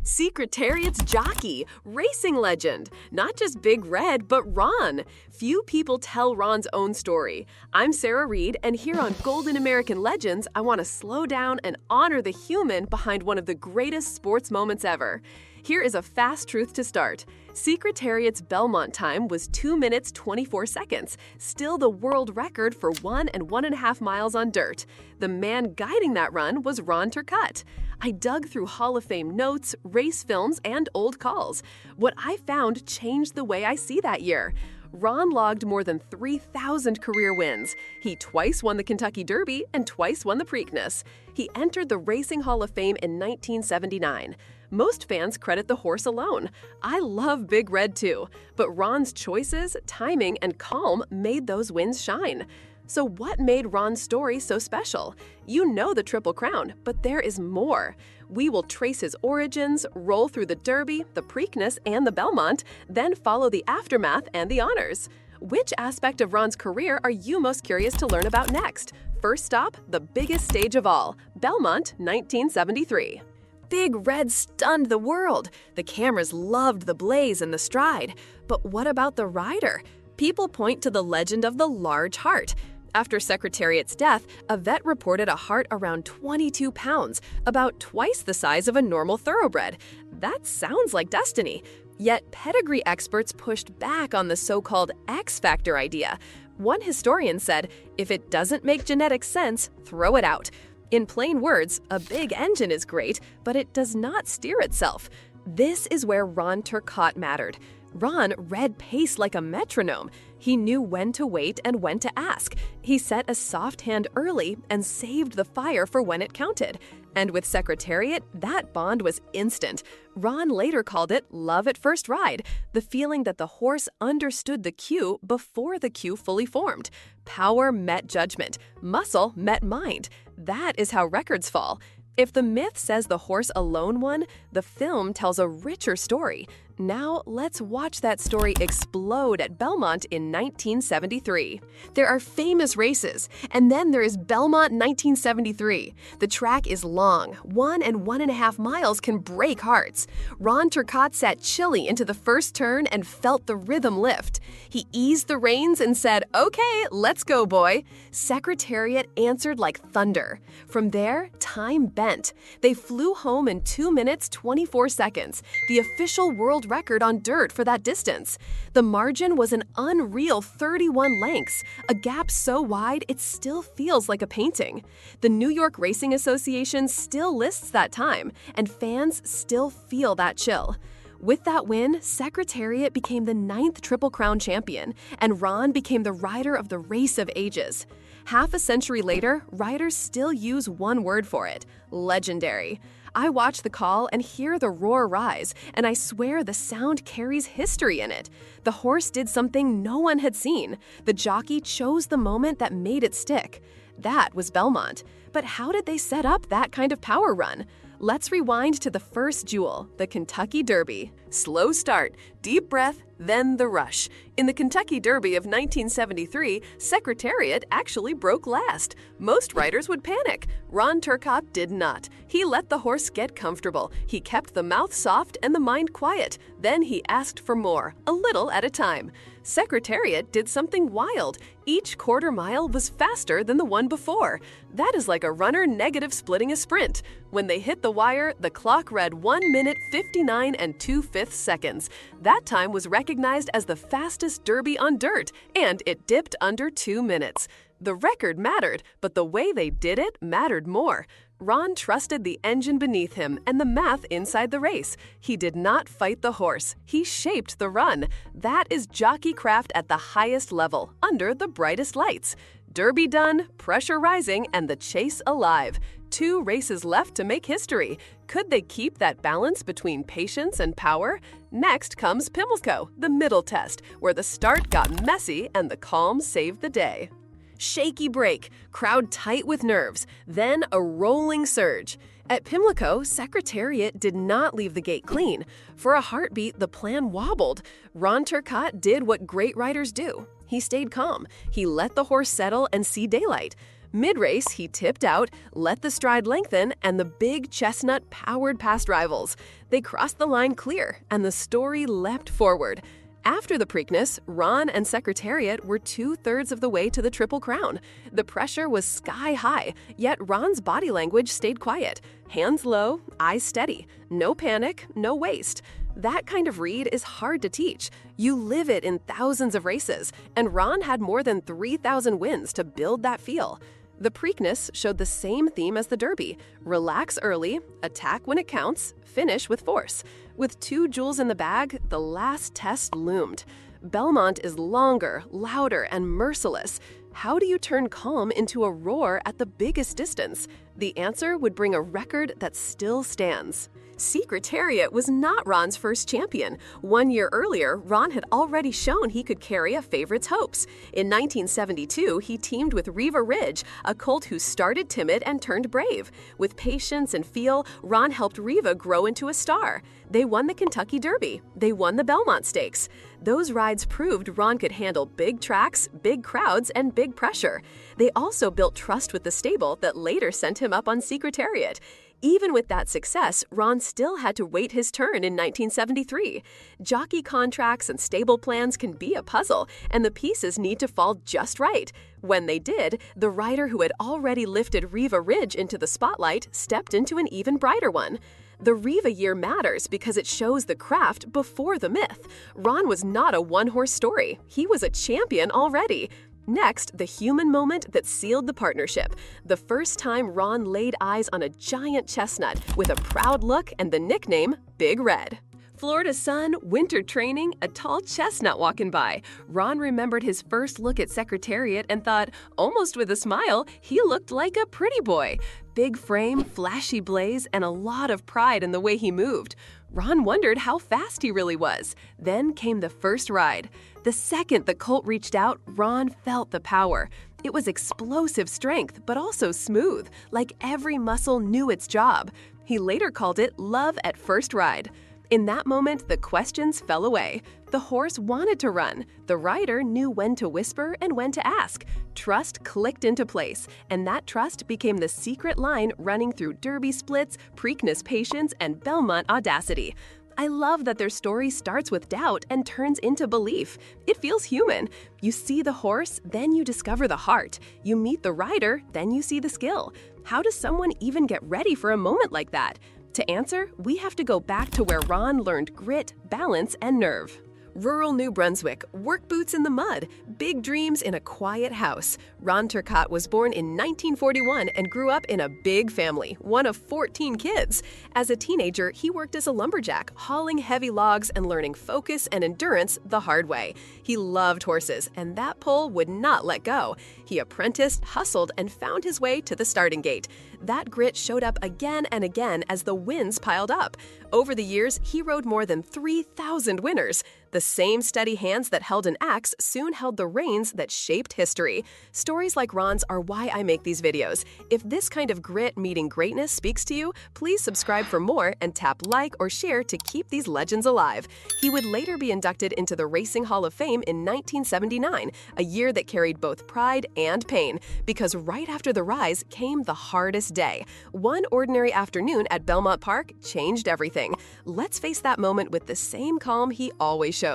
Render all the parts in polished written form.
Secretariat's Jockey, racing legend. Not just Big Red, but Ron. Few people tell Ron's own story. I'm Sarah Reed, and here on Golden American Legends, I want to slow down and honor the human behind one of the greatest sports moments ever. Here is a fast truth to start. Secretariat's Belmont time was 2 minutes 24 seconds, still the world record for 1 and 1.5 miles on dirt. The man guiding that run was Ron Turcotte. I dug through Hall of Fame notes, race films, and old calls. What I found changed the way I see that year. Ron logged more than 3,000 career wins. He twice won the Kentucky Derby and twice won the Preakness. He entered the Racing Hall of Fame in 1979. Most fans credit the horse alone. I love Big Red too, but Ron's choices, timing, and calm made those wins shine. So what made Ron's story so special? You know the Triple Crown, but there is more. We will trace his origins, roll through the Derby, the Preakness, and the Belmont, then follow the aftermath and the honors. Which aspect of Ron's career are you most curious to learn about next? First stop, the biggest stage of all, Belmont, 1973. Big Red stunned the world. The cameras loved the blaze and the stride. But what about the rider? People point to the legend of the large heart. After Secretariat's death, a vet reported a heart around 22 pounds, about twice the size of a normal thoroughbred. That sounds like destiny. Yet pedigree experts pushed back on the so-called X Factor idea. One historian said, if it doesn't make genetic sense, throw it out. In plain words, a big engine is great, but it does not steer itself. This is where Ron Turcotte mattered. Ron read pace like a metronome. He knew when to wait and when to ask. He set a soft hand early and saved the fire for when it counted. And with Secretariat, that bond was instant. Ron later called it love at first ride, the feeling that the horse understood the cue before the cue fully formed. Power met judgment. Muscle met mind. That is how records fall. If the myth says the horse alone won, the film tells a richer story. Now, let's watch that story explode at Belmont in 1973. There are famous races, and then there is Belmont 1973. The track is long. 1 and 1.5 miles can break hearts. Ron Turcotte sat chilly into the first turn and felt the rhythm lift. He eased the reins and said, "Okay, let's go, boy." Secretariat answered like thunder. From there, time bent. They flew home in 2 minutes 24 seconds, the official world record on dirt for that distance. The margin was an unreal 31 lengths, a gap so wide it still feels like a painting. The New York Racing Association still lists that time, and fans still feel that chill. With that win, Secretariat became the 9th Triple Crown champion, and Ron became the rider of the race of ages. Half a century later, riders still use one word for it: legendary. I watch the call and hear the roar rise, and I swear the sound carries history in it. The horse did something no one had seen. The jockey chose the moment that made it stick. That was Belmont. But how did they set up that kind of power run? Let's rewind to the first jewel, the Kentucky Derby. Slow start, deep breath, then the rush. In the Kentucky Derby of 1973, Secretariat actually broke last. Most riders would panic. Ron Turcotte did not. He let the horse get comfortable. He kept the mouth soft and the mind quiet. Then he asked for more, a little at a time. Secretariat did something wild. Each quarter mile was faster than the one before. That is like a runner negative splitting a sprint. When they hit the wire, the clock read 1 minute 59 and 2/5 seconds. That time was recognized as the fastest Derby on dirt, and it dipped under 2 minutes. The record mattered, but the way they did it mattered more. Ron trusted the engine beneath him and the math inside the race. He did not fight the horse. He shaped the run. That is jockey craft at the highest level, under the brightest lights. Derby done, pressure rising, and the chase alive. 2 races left to make history. Could they keep that balance between patience and power? Next comes Pimlico, the middle test, where the start got messy and the calm saved the day. Shaky break, crowd tight with nerves, then a rolling surge. At Pimlico, Secretariat did not leave the gate clean. For a heartbeat, the plan wobbled. Ron Turcotte did what great riders do. He stayed calm. He let the horse settle and see daylight. Mid-race, he tipped out, let the stride lengthen, and the big chestnut powered past rivals. They crossed the line clear, and the story leapt forward. After the Preakness, Ron and Secretariat were 2/3 of the way to the Triple Crown. The pressure was sky high, yet Ron's body language stayed quiet. Hands low, eyes steady. No panic, no waste. That kind of read is hard to teach. You live it in thousands of races, and Ron had more than 3,000 wins to build that feel. The Preakness showed the same theme as the Derby: relax early, attack when it counts, finish with force. With 2 jewels in the bag, the last test loomed. Belmont is longer, louder, and merciless. How do you turn calm into a roar at the biggest distance? The answer would bring a record that still stands. Secretariat was not Ron's first champion. 1 year earlier, Ron had already shown he could carry a favorite's hopes. In 1972, he teamed with Riva Ridge, a colt who started timid and turned brave. With patience and feel, Ron helped Riva grow into a star. They won the Kentucky Derby. They won the Belmont Stakes. Those rides proved Ron could handle big tracks, big crowds, and big pressure. They also built trust with the stable that later sent him up on Secretariat. Even with that success, Ron still had to wait his turn in 1973. Jockey contracts and stable plans can be a puzzle, and the pieces need to fall just right. When they did, the rider who had already lifted Riva Ridge into the spotlight stepped into an even brighter one. The Riva year matters because it shows the craft before the myth. Ron was not a one-horse story. He was a champion already. Next, the human moment that sealed the partnership. The first time Ron laid eyes on a giant chestnut with a proud look and the nickname Big Red. Florida sun, winter training, a tall chestnut walking by. Ron remembered his first look at Secretariat and thought, almost with a smile, he looked like a pretty boy. Big frame, flashy blaze, and a lot of pride in the way he moved. Ron wondered how fast he really was. Then came the first ride. The second the colt reached out, Ron felt the power. It was explosive strength, but also smooth, like every muscle knew its job. He later called it love at first ride. In that moment, the questions fell away. The horse wanted to run. The rider knew when to whisper and when to ask. Trust clicked into place, and that trust became the secret line running through Derby splits, Preakness patience, and Belmont audacity. I love that their story starts with doubt and turns into belief. It feels human. You see the horse, then you discover the heart. You meet the rider, then you see the skill. How does someone even get ready for a moment like that? To answer, we have to go back to where Ron learned grit, balance, and nerve. Rural New Brunswick, work boots in the mud, big dreams in a quiet house. Ron Turcotte was born in 1941 and grew up in a big family, one of 14 kids. As a teenager, he worked as a lumberjack, hauling heavy logs and learning focus and endurance the hard way. He loved horses, and that pull would not let go. He apprenticed, hustled, and found his way to the starting gate. That grit showed up again and again as the wins piled up. Over the years, he rode more than 3,000 winners. The same steady hands that held an axe soon held the reins that shaped history. Stories like Ron's are why I make these videos. If this kind of grit meeting greatness speaks to you, please subscribe for more and tap like or share to keep these legends alive. He would later be inducted into the Racing Hall of Fame in 1979, a year that carried both pride and pain, because right after the rise came the hardest day. One ordinary afternoon at Belmont Park changed everything. Let's face that moment with the same calm he always showed.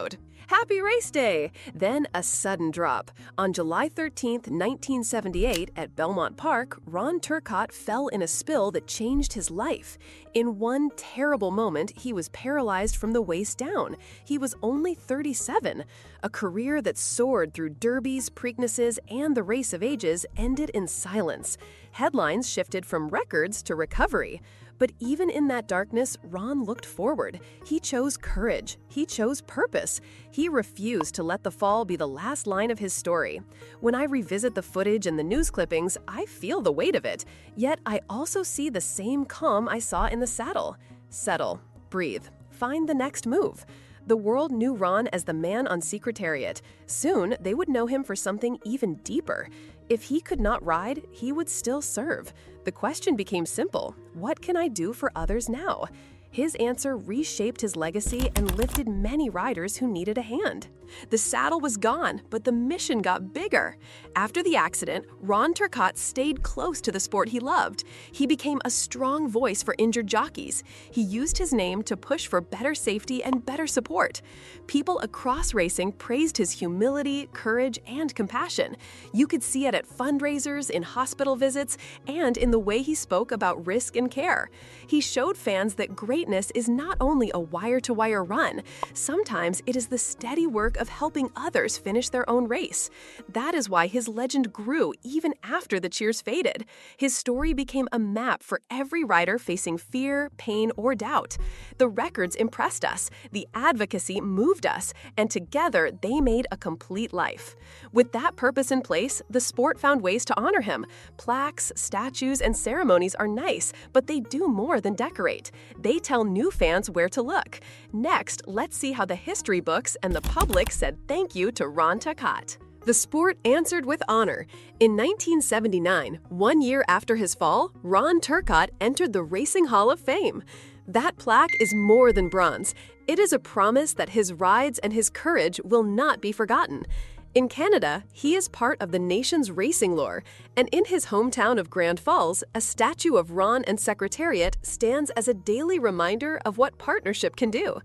Happy race day! Then a sudden drop. On July 13, 1978, at Belmont Park, Ron Turcotte fell in a spill that changed his life. In one terrible moment, he was paralyzed from the waist down. He was only 37. A career that soared through derbies, Preaknesses, and the Race of Ages ended in silence. Headlines shifted from records to recovery. But even in that darkness, Ron looked forward. He chose courage. He chose purpose. He refused to let the fall be the last line of his story. When I revisit the footage and the news clippings, I feel the weight of it. Yet I also see the same calm I saw in the saddle. Settle, breathe, find the next move. The world knew Ron as the man on Secretariat. Soon, they would know him for something even deeper. If he could not ride, he would still serve. The question became simple: what can I do for others now? His answer reshaped his legacy and lifted many riders who needed a hand. The saddle was gone, but the mission got bigger. After the accident, Ron Turcotte stayed close to the sport he loved. He became a strong voice for injured jockeys. He used his name to push for better safety and better support. People across racing praised his humility, courage, and compassion. You could see it at fundraisers, in hospital visits, and in the way he spoke about risk and care. He showed fans that greatness is not only a wire-to-wire run. Sometimes it is the steady work of helping others finish their own race. That is why his legend grew even after the cheers faded. His story became a map for every rider facing fear, pain, or doubt. The records impressed us, the advocacy moved us, and together they made a complete life. With that purpose in place, the sport found ways to honor him. Plaques, statues, and ceremonies are nice, but they do more than decorate. They tell new fans where to look. Next, let's see how the history books and the public said thank you to Ron Turcotte. The sport answered with honor. In 1979, 1 year after his fall, Ron Turcotte entered the Racing Hall of Fame. That plaque is more than bronze. It is a promise that his rides and his courage will not be forgotten. In Canada, he is part of the nation's racing lore, and in his hometown of Grand Falls, a statue of Ron and Secretariat stands as a daily reminder of what partnership can do.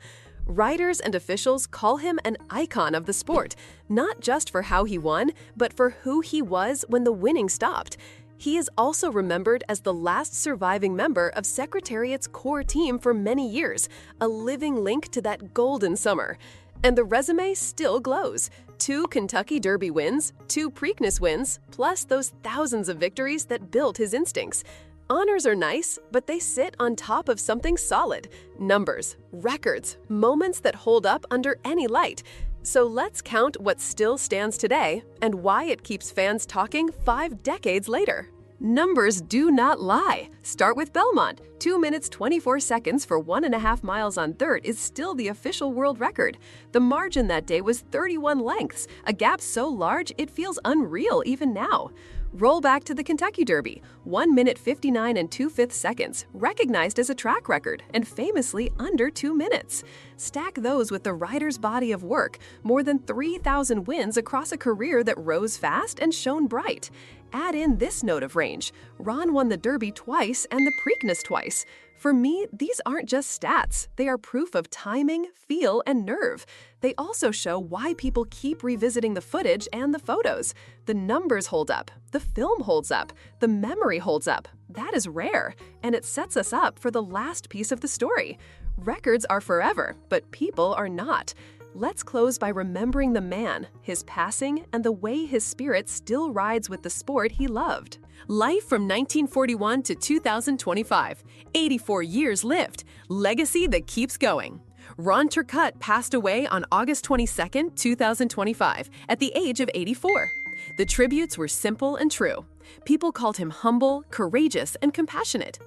Riders and officials call him an icon of the sport, not just for how he won, but for who he was when the winning stopped. He is also remembered as the last surviving member of Secretariat's core team for many years, a living link to that golden summer. And the resume still glows. 2 Kentucky Derby wins, 2 Preakness wins, plus those thousands of victories that built his instincts. Honors are nice, but they sit on top of something solid. Numbers, records, moments that hold up under any light. So let's count what still stands today and why it keeps fans talking 5 decades later. Numbers do not lie. Start with Belmont. 2 minutes 24 seconds for 1.5 miles on dirt is still the official world record. The margin that day was 31 lengths, a gap so large it feels unreal even now. Roll back to the Kentucky Derby, 1 minute 59 and 2/5 seconds, recognized as a track record and famously under 2 minutes. Stack those with the rider's body of work, more than 3,000 wins across a career that rose fast and shone bright. Add in this note of range. Ron won the Derby twice and the Preakness twice. For me, these aren't just stats. They are proof of timing, feel, and nerve. They also show why people keep revisiting the footage and the photos. The numbers hold up, the film holds up, the memory holds up. That is rare, and it sets us up for the last piece of the story. Records are forever, but people are not. Let's close by remembering the man, his passing, and the way his spirit still rides with the sport he loved. Life from 1941 to 2025. 84 years lived. Legacy that keeps going. Ron Turcotte passed away on August 22, 2025, at the age of 84. The tributes were simple and true. People called him humble, courageous, and compassionate.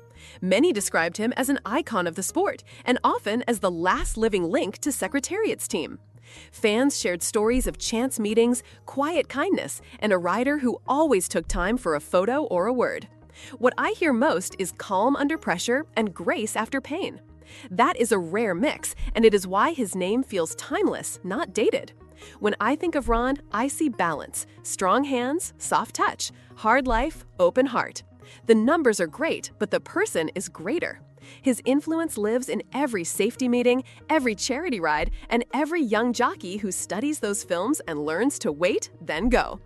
Many described him as an icon of the sport, and often as the last living link to Secretariat's team. Fans shared stories of chance meetings, quiet kindness, and a rider who always took time for a photo or a word. What I hear most is calm under pressure and grace after pain. That is a rare mix, and it is why his name feels timeless, not dated. When I think of Ron, I see balance, strong hands, soft touch, hard life, open heart. The numbers are great, but the person is greater. His influence lives in every safety meeting, every charity ride, and every young jockey who studies those films and learns to wait, then go.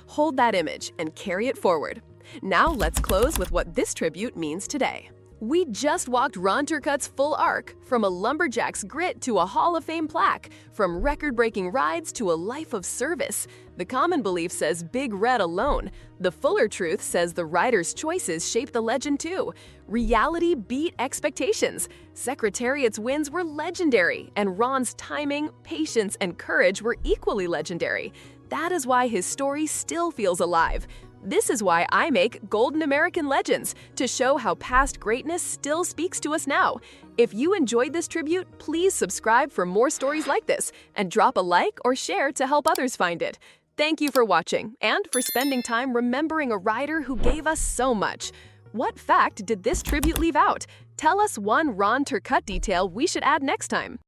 Hold that image and carry it forward. Now let's close with what this tribute means today. We just walked Ron Turcotte's full arc, from a lumberjack's grit to a Hall of Fame plaque, from record-breaking rides to a life of service. The common belief says Big Red alone. The fuller truth says the rider's choices shape the legend too. Reality beat expectations. Secretariat's wins were legendary, and Ron's timing, patience, and courage were equally legendary. That is why his story still feels alive. This is why I make Golden American Legends, to show how past greatness still speaks to us now. If you enjoyed this tribute, please subscribe for more stories like this, and drop a like or share to help others find it. Thank you for watching, and for spending time remembering a rider who gave us so much. What fact did this tribute leave out? Tell us one Ron Turcotte detail we should add next time.